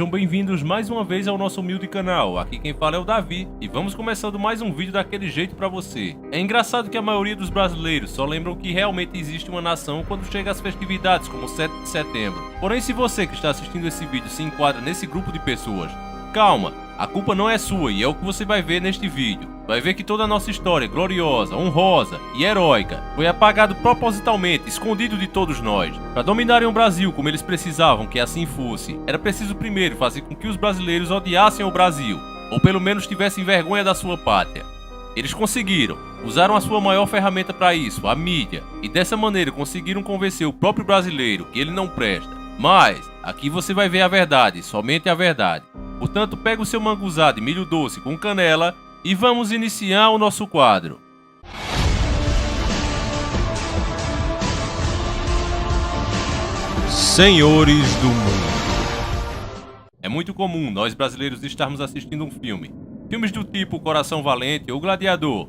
Sejam bem-vindos mais uma vez ao nosso humilde canal. Aqui quem fala é o Davi e vamos começando mais um vídeo daquele jeito pra você. É engraçado que a maioria dos brasileiros só lembram que realmente existe uma nação quando chega às festividades como o 7 de setembro. Porém, se você que está assistindo esse vídeo se enquadra nesse grupo de pessoas, calma, a culpa não é sua e é o que você vai ver neste vídeo. Vai ver que toda a nossa história gloriosa, honrosa e heróica foi apagado propositalmente, escondido de todos nós. Para dominarem o Brasil como eles precisavam que assim fosse, era preciso primeiro fazer com que os brasileiros odiassem o Brasil, ou pelo menos tivessem vergonha da sua pátria. Eles conseguiram, usaram a sua maior ferramenta para isso, a mídia, e dessa maneira conseguiram convencer o próprio brasileiro que ele não presta. Mas, aqui você vai ver a verdade, somente a verdade. Portanto, pega o seu manguzá de milho doce com canela e vamos iniciar o nosso quadro. Senhores do Mundo. É muito comum nós brasileiros estarmos assistindo um filme. Filmes do tipo Coração Valente ou Gladiador.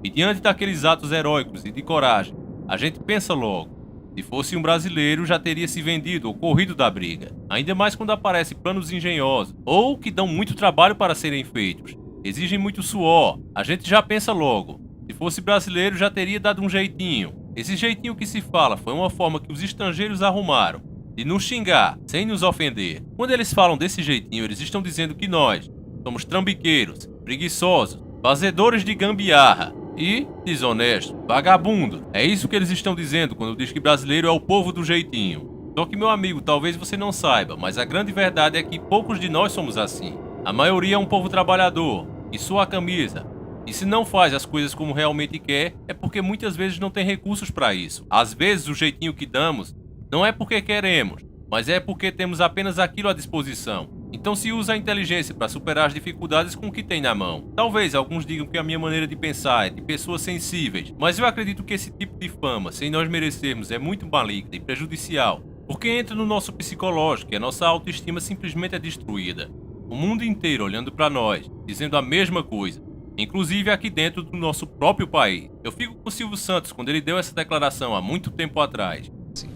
E diante daqueles atos heróicos e de coragem, a gente pensa logo. Se fosse um brasileiro, já teria se vendido ou corrido da briga. Ainda mais quando aparecem planos engenhosos, ou que dão muito trabalho para serem feitos. Exigem muito suor. A gente já pensa logo. Se fosse brasileiro, já teria dado um jeitinho. Esse jeitinho que se fala foi uma forma que os estrangeiros arrumaram de nos xingar, sem nos ofender. Quando eles falam desse jeitinho, eles estão dizendo que nós somos trambiqueiros, preguiçosos, fazedores de gambiarra e desonesto, vagabundo. É isso que eles estão dizendo quando diz que brasileiro é o povo do jeitinho. Só que, meu amigo, talvez você não saiba, mas a grande verdade é que poucos de nós somos assim. A maioria é um povo trabalhador, que sua a camisa. E se não faz as coisas como realmente quer, é porque muitas vezes não tem recursos para isso. Às vezes o jeitinho que damos não é porque queremos, mas é porque temos apenas aquilo à disposição. Então se usa a inteligência para superar as dificuldades com o que tem na mão. Talvez alguns digam que a minha maneira de pensar é de pessoas sensíveis, mas eu acredito que esse tipo de fama, sem nós merecermos, é muito maligna e prejudicial, porque entra no nosso psicológico e a nossa autoestima simplesmente é destruída. O mundo inteiro olhando para nós, dizendo a mesma coisa, inclusive aqui dentro do nosso próprio país. Eu fico com o Silvio Santos quando ele deu essa declaração há muito tempo atrás.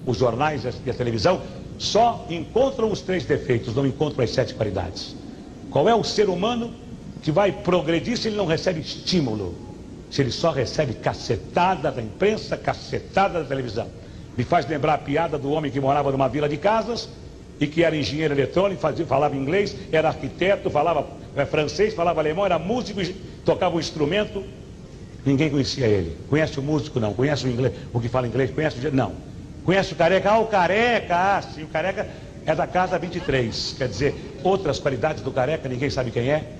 Os jornais e a televisão só encontram os 3 defeitos, não encontram as 7 qualidades. Qual é o ser humano que vai progredir se ele não recebe estímulo? Se ele só recebe cacetada da imprensa, cacetada da televisão. Me faz lembrar a piada do homem que morava numa vila de casas e que era engenheiro eletrônico, falava inglês, era arquiteto, falava francês, falava alemão, era músico, tocava um instrumento. Ninguém conhecia ele. Conhece o músico? Não. Conhece o inglês? O que fala inglês? Conhece o... Não. Conhece o careca? Ah, o careca! Ah, sim, o careca é da casa 23. Quer dizer, outras qualidades do careca, ninguém sabe quem é.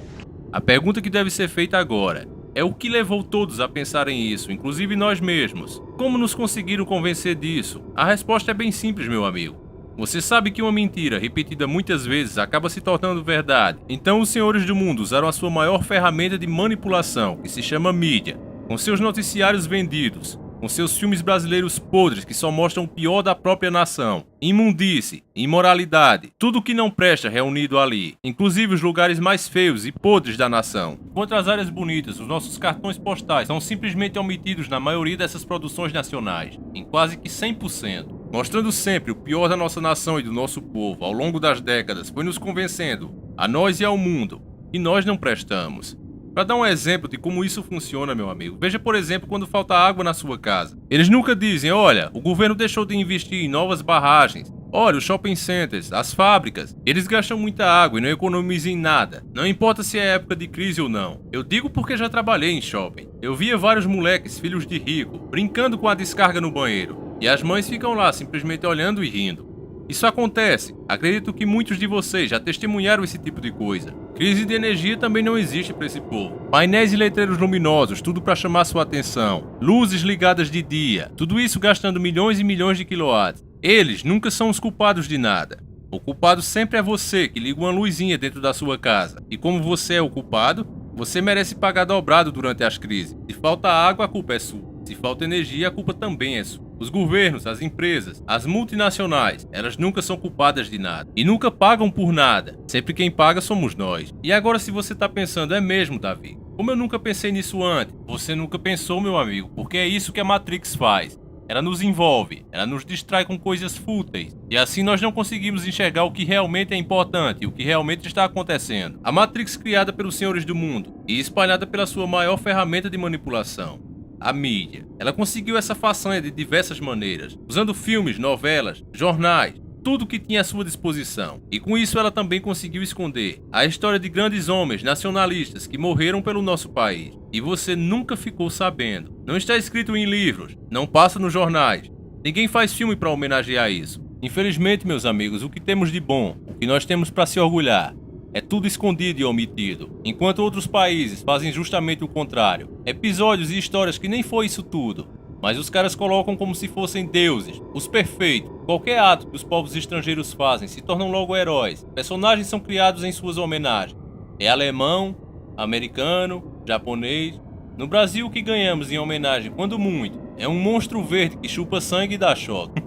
A pergunta que deve ser feita agora é o que levou todos a pensarem isso, inclusive nós mesmos. Como nos conseguiram convencer disso? A resposta é bem simples, meu amigo. Você sabe que uma mentira repetida muitas vezes acaba se tornando verdade. Então os senhores do mundo usaram a sua maior ferramenta de manipulação, que se chama mídia, com seus noticiários vendidos, com seus filmes brasileiros podres que só mostram o pior da própria nação, imundice, imoralidade, tudo que não presta reunido ali, inclusive os lugares mais feios e podres da nação. Enquanto as áreas bonitas, os nossos cartões postais são simplesmente omitidos na maioria dessas produções nacionais, em quase que 100%. Mostrando sempre o pior da nossa nação e do nosso povo ao longo das décadas, foi nos convencendo, a nós e ao mundo, que nós não prestamos. Para dar um exemplo de como isso funciona, meu amigo, veja por exemplo quando falta água na sua casa. Eles nunca dizem, olha, o governo deixou de investir em novas barragens, olha, os shopping centers, as fábricas, eles gastam muita água e não economizam em nada. Não importa se é época de crise ou não. Eu digo porque já trabalhei em shopping. Eu via vários moleques, filhos de rico, brincando com a descarga no banheiro. E as mães ficam lá simplesmente olhando e rindo. Isso acontece. Acredito que muitos de vocês já testemunharam esse tipo de coisa. Crise de energia também não existe para esse povo. Painéis e letreiros luminosos, tudo para chamar sua atenção. Luzes ligadas de dia. Tudo isso gastando milhões e milhões de quilowatts. Eles nunca são os culpados de nada. O culpado sempre é você que liga uma luzinha dentro da sua casa. E como você é o culpado, você merece pagar dobrado durante as crises. Se falta água, a culpa é sua. Se falta energia, a culpa também é sua. Os governos, as empresas, as multinacionais, elas nunca são culpadas de nada. E nunca pagam por nada. Sempre quem paga somos nós. E agora se você tá pensando, é mesmo, Davi? Como eu nunca pensei nisso antes? Você nunca pensou, meu amigo, porque é isso que a Matrix faz. ela nos envolve, ela nos distrai com coisas fúteis, e assim nós não conseguimos enxergar o que realmente é importante, o que realmente está acontecendo. A Matrix, criada pelos senhores do mundo e espalhada pela sua maior ferramenta de manipulação, a mídia. Ela conseguiu essa façanha de diversas maneiras, usando filmes, novelas, jornais, tudo que tinha à sua disposição. E com isso ela também conseguiu esconder a história de grandes homens nacionalistas que morreram pelo nosso país. E você nunca ficou sabendo. Não está escrito em livros, não passa nos jornais. Ninguém faz filme para homenagear isso. Infelizmente, meus amigos, o que temos de bom, o que nós temos para se orgulhar, é tudo escondido e omitido, enquanto outros países fazem justamente o contrário. Episódios e histórias que nem foi isso tudo, mas os caras colocam como se fossem deuses, os perfeitos. Qualquer ato que os povos estrangeiros fazem se tornam logo heróis. Personagens são criados em suas homenagens. É alemão, americano, japonês. No Brasil, o que ganhamos em homenagem, quando muito, é um monstro verde que chupa sangue e dá choque.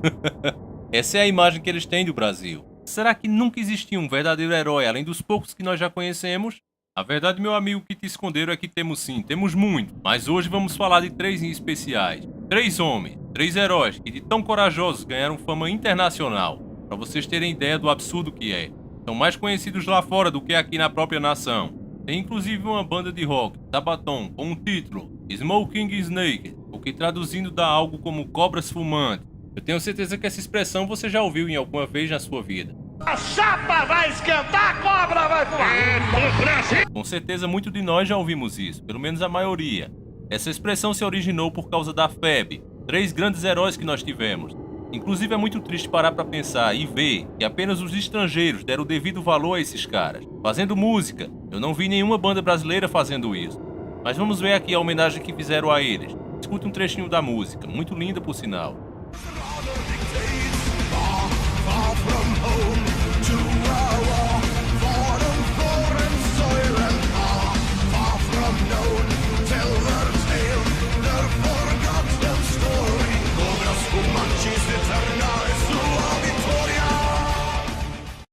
Essa é a imagem que eles têm do Brasil. Será que nunca existiu um verdadeiro herói além dos poucos que nós já conhecemos? A verdade, meu amigo, que te esconderam é que temos sim, temos muito. Mas hoje vamos falar de 3 em especiais. 3 homens, 3 heróis que de tão corajosos ganharam fama internacional. Para vocês terem ideia do absurdo que é. São mais conhecidos lá fora do que aqui na própria nação. Tem inclusive uma banda de rock, Sabaton, com o título Smoking Snake, o que traduzindo dá algo como cobras fumantes. Eu tenho certeza que essa expressão você já ouviu em alguma vez na sua vida. A chapa vai esquentar, a cobra vai fumar. Com certeza muito de nós já ouvimos isso, pelo menos a maioria. Essa expressão se originou por causa da FEB, 3 grandes heróis que nós tivemos. Inclusive é muito triste parar para pensar e ver que apenas os estrangeiros deram o devido valor a esses caras. Fazendo música, eu não vi nenhuma banda brasileira fazendo isso. Mas vamos ver aqui a homenagem que fizeram a eles. Escuta um trechinho da música, muito linda por sinal.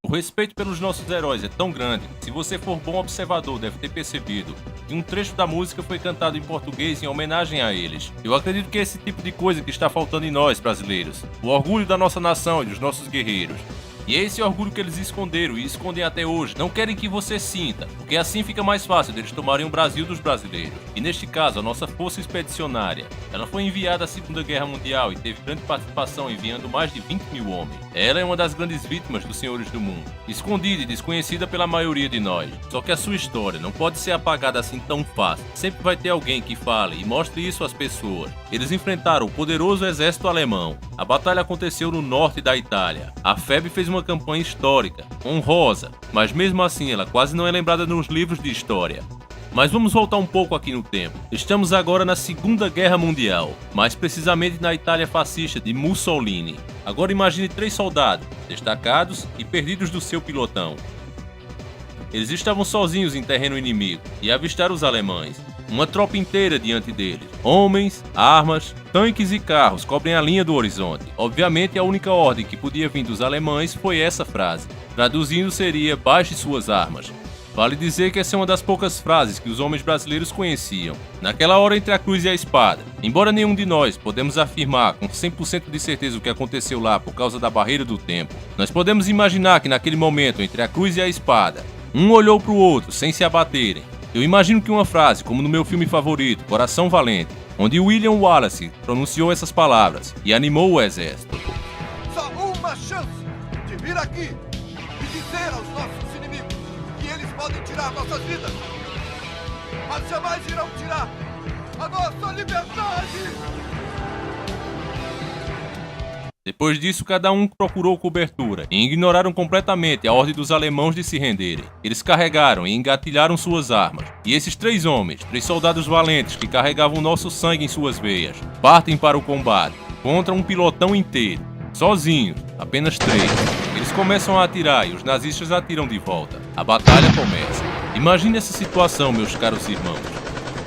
O respeito pelos nossos heróis é tão grande, se você for bom observador deve ter percebido que um trecho da música foi cantado em português em homenagem a eles. Eu acredito que é esse tipo de coisa que está faltando em nós, brasileiros. O orgulho da nossa nação e dos nossos guerreiros. E é esse orgulho que eles esconderam e escondem até hoje. Não querem que você sinta, porque assim fica mais fácil deles tomarem o Brasil dos brasileiros. E neste caso, a nossa força expedicionária, ela foi enviada à Segunda Guerra Mundial e teve grande participação enviando mais de 20 mil homens. Ela é uma das grandes vítimas dos senhores do mundo, escondida e desconhecida pela maioria de nós. Só que a sua história não pode ser apagada assim tão fácil. Sempre vai ter alguém que fale e mostre isso às pessoas. Eles enfrentaram o poderoso exército alemão. A batalha aconteceu no norte da Itália. A FEB fez uma campanha histórica, honrosa, mas mesmo assim ela quase não é lembrada nos livros de história. Mas vamos voltar um pouco aqui no tempo. Estamos agora na Segunda Guerra Mundial, mais precisamente na Itália fascista de Mussolini. Agora imagine 3 soldados, destacados e perdidos do seu pilotão. Eles estavam sozinhos em terreno inimigo e avistaram os alemães. Uma tropa inteira diante deles. Homens, armas, tanques e carros cobrem a linha do horizonte. Obviamente a única ordem que podia vir dos alemães foi essa frase. Traduzindo seria: baixe suas armas. Vale dizer que essa é uma das poucas frases que os homens brasileiros conheciam. Naquela hora entre a cruz e a espada. Embora nenhum de nós podemos afirmar com 100% de certeza o que aconteceu lá por causa da barreira do tempo, nós podemos imaginar que naquele momento entre a cruz e a espada, um olhou para o outro sem se abaterem. Eu imagino que uma frase, como no meu filme favorito, Coração Valente, onde William Wallace pronunciou essas palavras e animou o exército. Só uma chance de vir aqui e dizer aos nossos inimigos que eles podem tirar nossas vidas, mas jamais irão tirar a nossa liberdade! Depois disso, cada um procurou cobertura e ignoraram completamente a ordem dos alemãos de se renderem. Eles carregaram e engatilharam suas armas. E esses 3 homens, 3 soldados valentes que carregavam nosso sangue em suas veias, partem para o combate contra um pilotão inteiro, sozinhos, apenas 3. Eles começam a atirar e os nazistas atiram de volta. A batalha começa. Imagine essa situação, meus caros irmãos.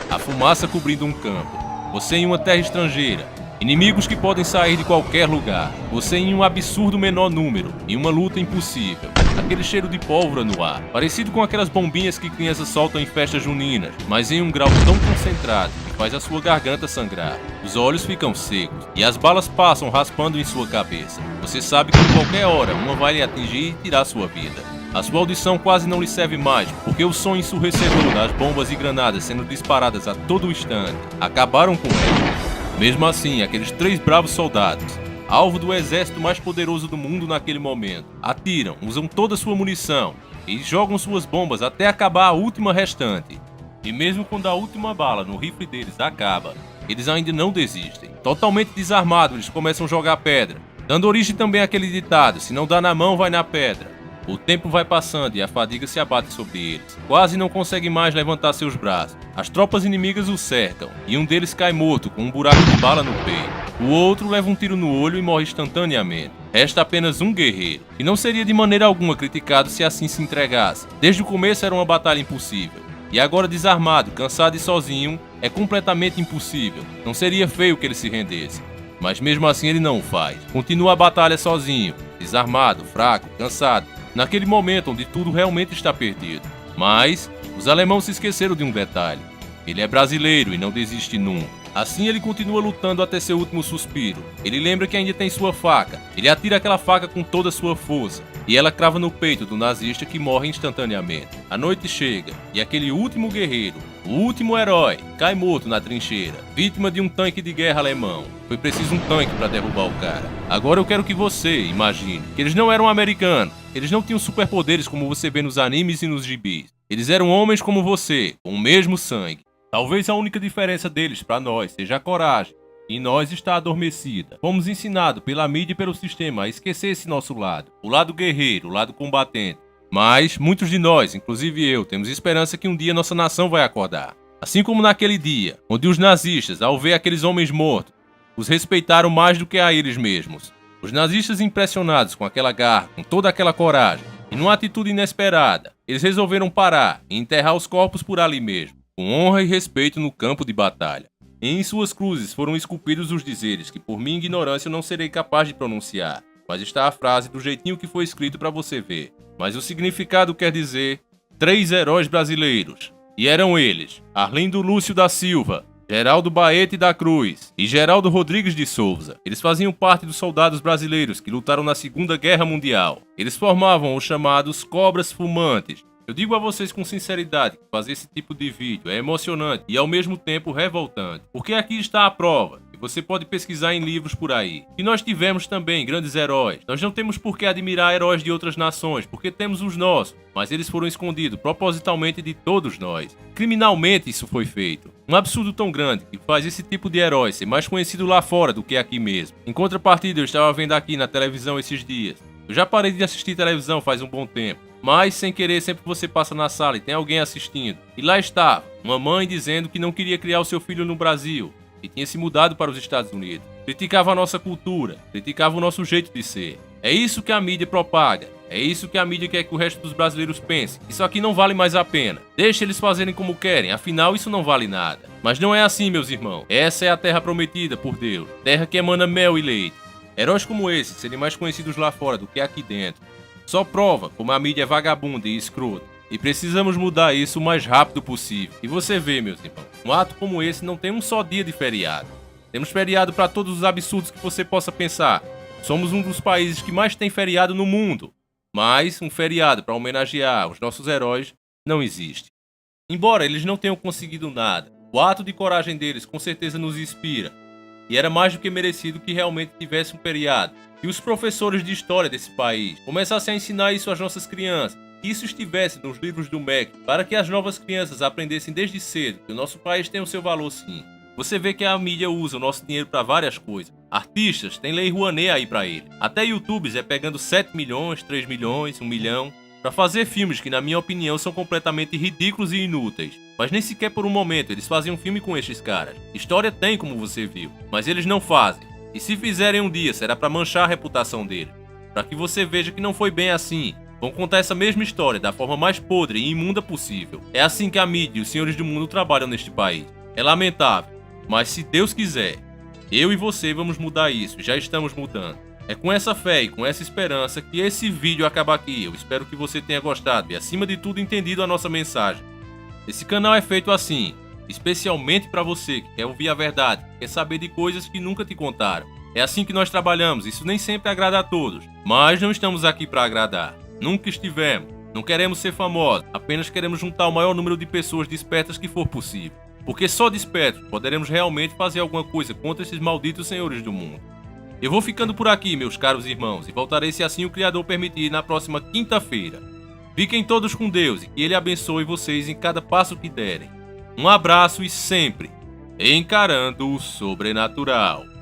A fumaça cobrindo um campo. Você em uma terra estrangeira, Inimigos que podem sair de qualquer lugar, você em um absurdo menor número, em uma luta impossível. Aquele cheiro de pólvora no ar, parecido com aquelas bombinhas que crianças soltam em festas juninas, mas em um grau tão concentrado que faz a sua garganta sangrar. Os olhos ficam secos e as balas passam raspando em sua cabeça. Você sabe que em qualquer hora uma vai lhe atingir e tirar sua vida. A sua audição quase não lhe serve mais, porque o som ensurdecedor das bombas e granadas sendo disparadas a todo instante acabaram com ela. Mesmo assim, aqueles 3 bravos soldados, alvo do exército mais poderoso do mundo naquele momento, atiram, usam toda sua munição e jogam suas bombas até acabar a última restante. E mesmo quando a última bala no rifle deles acaba, eles ainda não desistem. Totalmente desarmados, eles começam a jogar pedra, dando origem também àquele ditado: se não dá na mão, vai na pedra. O tempo vai passando e a fadiga se abate sobre eles. Quase não conseguem mais levantar seus braços. As tropas inimigas o cercam, e um deles cai morto com um buraco de bala no peito. O outro leva um tiro no olho e morre instantaneamente. Resta apenas um guerreiro, que não seria de maneira alguma criticado se assim se entregasse. Desde o começo era uma batalha impossível. E agora desarmado, cansado e sozinho, é completamente impossível. Não seria feio que ele se rendesse. Mas mesmo assim ele não o faz. Continua a batalha sozinho, desarmado, fraco, cansado, naquele momento onde tudo realmente está perdido. Mas os alemãos se esqueceram de um detalhe: ele é brasileiro e não desiste nunca. Assim ele continua lutando até seu último suspiro. Ele lembra que ainda tem sua faca. Ele atira aquela faca com toda a sua força, e ela crava no peito do nazista, que morre instantaneamente. A noite chega, e aquele último guerreiro, o último herói, cai morto na trincheira, vítima de um tanque de guerra alemão. Foi preciso um tanque para derrubar o cara. Agora eu quero que você imagine que eles não eram americanos. Eles não tinham superpoderes como você vê nos animes e nos gibis. Eles eram homens como você, com o mesmo sangue. Talvez a única diferença deles para nós seja a coragem. Em nós está adormecida. Fomos ensinados pela mídia e pelo sistema a esquecer esse nosso lado. O lado guerreiro, o lado combatente. Mas muitos de nós, inclusive eu, temos esperança que um dia nossa nação vai acordar. Assim como naquele dia, onde os nazistas, ao ver aqueles homens mortos, os respeitaram mais do que a eles mesmos. Os nazistas, impressionados com aquela garra, com toda aquela coragem, e numa atitude inesperada, eles resolveram parar e enterrar os corpos por ali mesmo, com honra e respeito no campo de batalha. E em suas cruzes foram esculpidos os dizeres que por minha ignorância eu não serei capaz de pronunciar, mas está a frase do jeitinho que foi escrito para você ver. Mas o significado quer dizer 3 heróis brasileiros. E eram eles: Arlindo Lúcio da Silva, Geraldo Baete da Cruz e Geraldo Rodrigues de Souza. Eles faziam parte dos soldados brasileiros que lutaram na Segunda Guerra Mundial. Eles formavam os chamados Cobras Fumantes. Eu digo a vocês com sinceridade que fazer esse tipo de vídeo é emocionante e ao mesmo tempo revoltante, porque aqui está a prova, e você pode pesquisar em livros por aí, que nós tivemos também grandes heróis. Nós não temos por que admirar heróis de outras nações, porque temos os nossos, mas eles foram escondidos propositalmente de todos nós. Criminalmente isso foi feito. Um absurdo tão grande que faz esse tipo de herói ser mais conhecido lá fora do que aqui mesmo. Em contrapartida, eu estava vendo aqui na televisão esses dias. Eu já parei de assistir televisão faz um bom tempo, mas sem querer sempre você passa na sala e tem alguém assistindo. E lá estava uma mãe dizendo que não queria criar o seu filho no Brasil e tinha se mudado para os Estados Unidos. Criticava a nossa cultura, criticava o nosso jeito de ser. É isso que a mídia propaga. É isso que a mídia quer que o resto dos brasileiros pense. Isso aqui não vale mais a pena. Deixa eles fazerem como querem, afinal isso não vale nada. Mas não é assim, meus irmãos. Essa é a terra prometida por Deus. Terra que emana mel e leite. Heróis como esse serem mais conhecidos lá fora do que aqui dentro só prova como a mídia é vagabunda e escrota. E precisamos mudar isso o mais rápido possível. E você vê, meus irmãos, um ato como esse não tem um só dia de feriado. Temos feriado para todos os absurdos que você possa pensar. Somos um dos países que mais tem feriado no mundo. Mas um feriado para homenagear os nossos heróis não existe. Embora eles não tenham conseguido nada, o ato de coragem deles com certeza nos inspira. E era mais do que merecido que realmente tivesse um feriado. E os professores de história desse país começassem a ensinar isso às nossas crianças. Que isso estivesse nos livros do MEC, para que as novas crianças aprendessem desde cedo que o nosso país tem o seu valor sim. Você vê que a mídia usa o nosso dinheiro para várias coisas. Artistas têm Lei Rouanet aí para ele. Até YouTubers é pegando 7 milhões, 3 milhões, 1 milhão, para fazer filmes que na minha opinião são completamente ridículos e inúteis. Mas nem sequer por um momento eles fazem um filme com estes caras. História tem, como você viu, mas eles não fazem. E se fizerem um dia, será para manchar a reputação dele. Para que você veja que não foi bem assim. Vão contar essa mesma história da forma mais podre e imunda possível. É assim que a mídia e os senhores do mundo trabalham neste país. É lamentável, mas se Deus quiser, Eu e você vamos mudar isso, já estamos mudando. É com essa fé e com essa esperança que esse vídeo acaba aqui. Eu espero que você tenha gostado e, acima de tudo, entendido a nossa mensagem. Esse canal é feito assim, especialmente para você que quer ouvir a verdade, que quer saber de coisas que nunca te contaram. É assim que nós trabalhamos, isso nem sempre agrada a todos, mas não estamos aqui para agradar. Nunca estivemos. Não queremos ser famosos, apenas queremos juntar o maior número de pessoas despertas que for possível. Porque só despertos poderemos realmente fazer alguma coisa contra esses malditos senhores do mundo. Eu vou ficando por aqui, meus caros irmãos, e voltarei se assim o Criador permitir na próxima quinta-feira. Fiquem todos com Deus e que Ele abençoe vocês em cada passo que derem. Um abraço e sempre encarando o sobrenatural.